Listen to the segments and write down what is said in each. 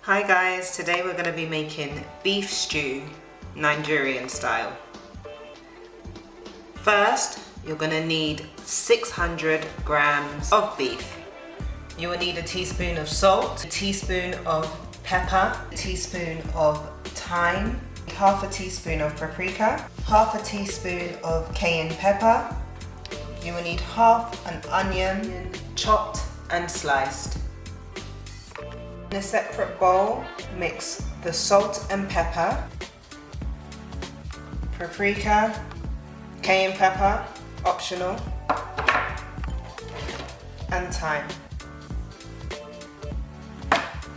Hi guys, today we're going to be making beef stew, Nigerian style. First, you're going to need 600 grams of beef. You will need a teaspoon of salt, a teaspoon of pepper, a teaspoon of thyme, half a teaspoon of paprika, half a teaspoon of cayenne pepper. You will need half an onion, chopped and sliced. In a separate bowl, mix the salt and pepper, paprika, cayenne pepper, optional, and thyme,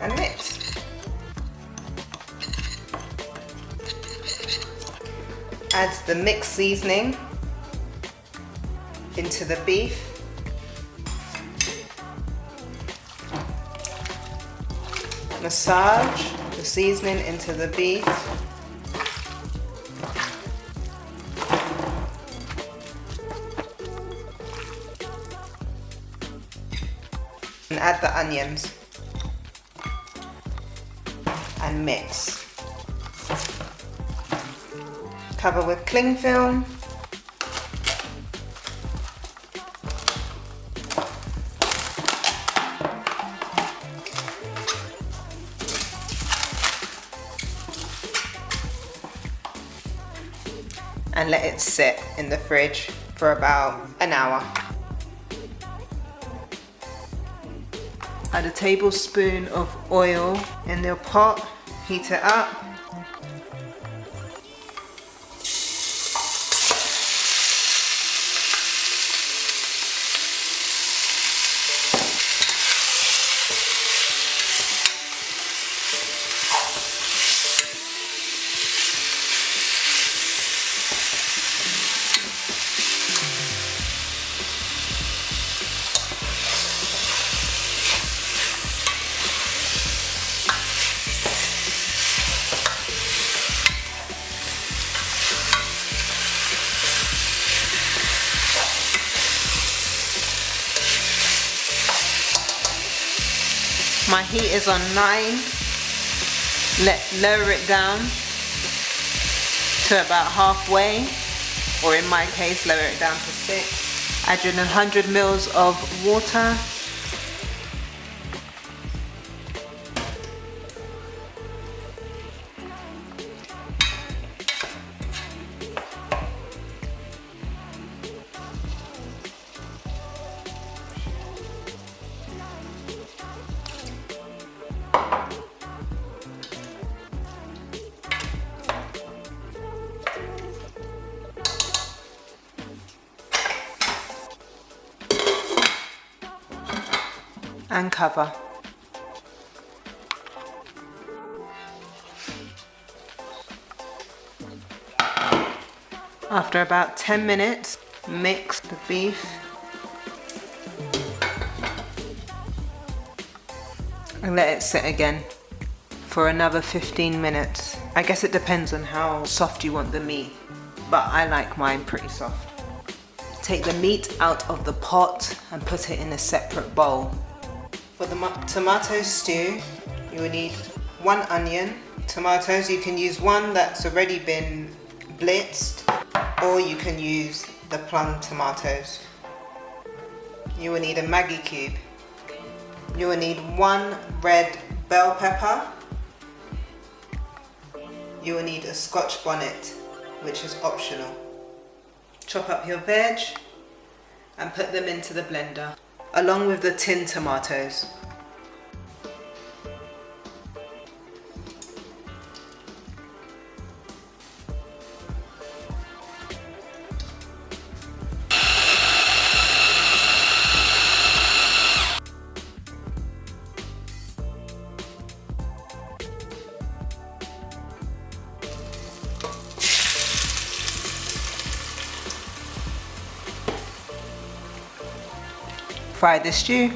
and mix. Add the mixed seasoning into the beef. Massage the seasoning into the beef. And add the onions and mix. Cover with cling film. And let it sit in the fridge for about an hour. Add a tablespoon of oil in the pot, heat it up. My heat is on 9. Lower it down to about halfway, or in my case, lower it down to 6. Add in 100 mils of water. And cover. After about 10 minutes, mix the beef and let it sit again for another 15 minutes. I guess it depends on how soft you want the meat, but I like mine pretty soft. Take the meat out of the pot and put it in a separate bowl. For the tomato stew, you will need 1 onion. Tomatoes, you can use one that's already been blitzed, or you can use the plum tomatoes. You will need a Maggi cube. You will need 1 red bell pepper. You will need a Scotch bonnet, which is optional. Chop up your veg and put them into the blender, along with the tinned tomatoes. Fry the stew.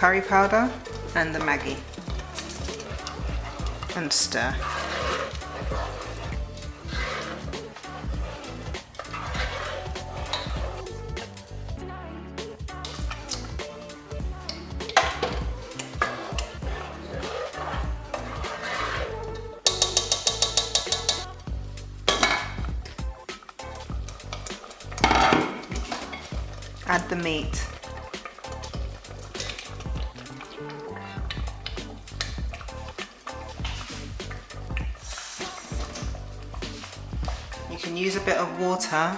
curry powder and the Maggi and stir. Add the meat. You can use a bit of water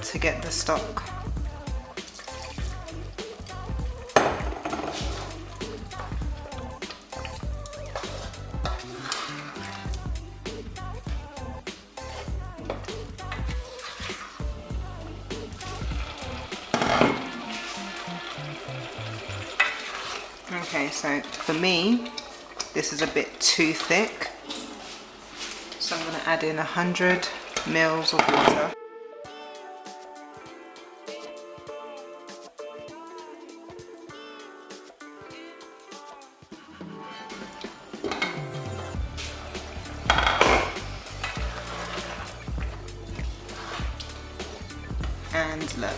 to get the stock. Okay, so for me, this is a bit too thick. So I'm going to add in 100 mils of water. And look,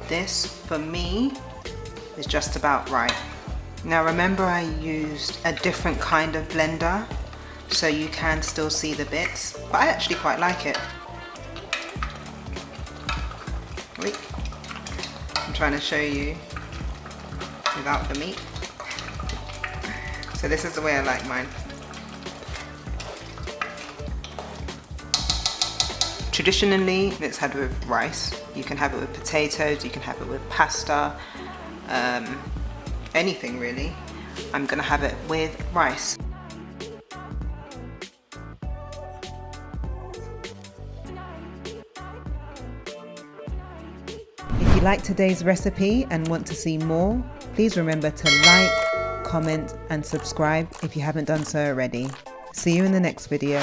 this for me is just about right. Now remember, I used a different kind of blender, so you can still see the bits, but I actually quite like it. Wait, I'm trying to show you without the meat. So this is the way I like mine. Traditionally, it's had with rice. You can have it with potatoes, you can have it with pasta, anything really. I'm gonna have it with rice. If you like today's recipe and want to see more, please remember to like, comment and subscribe if you haven't done so already. See you in the next video.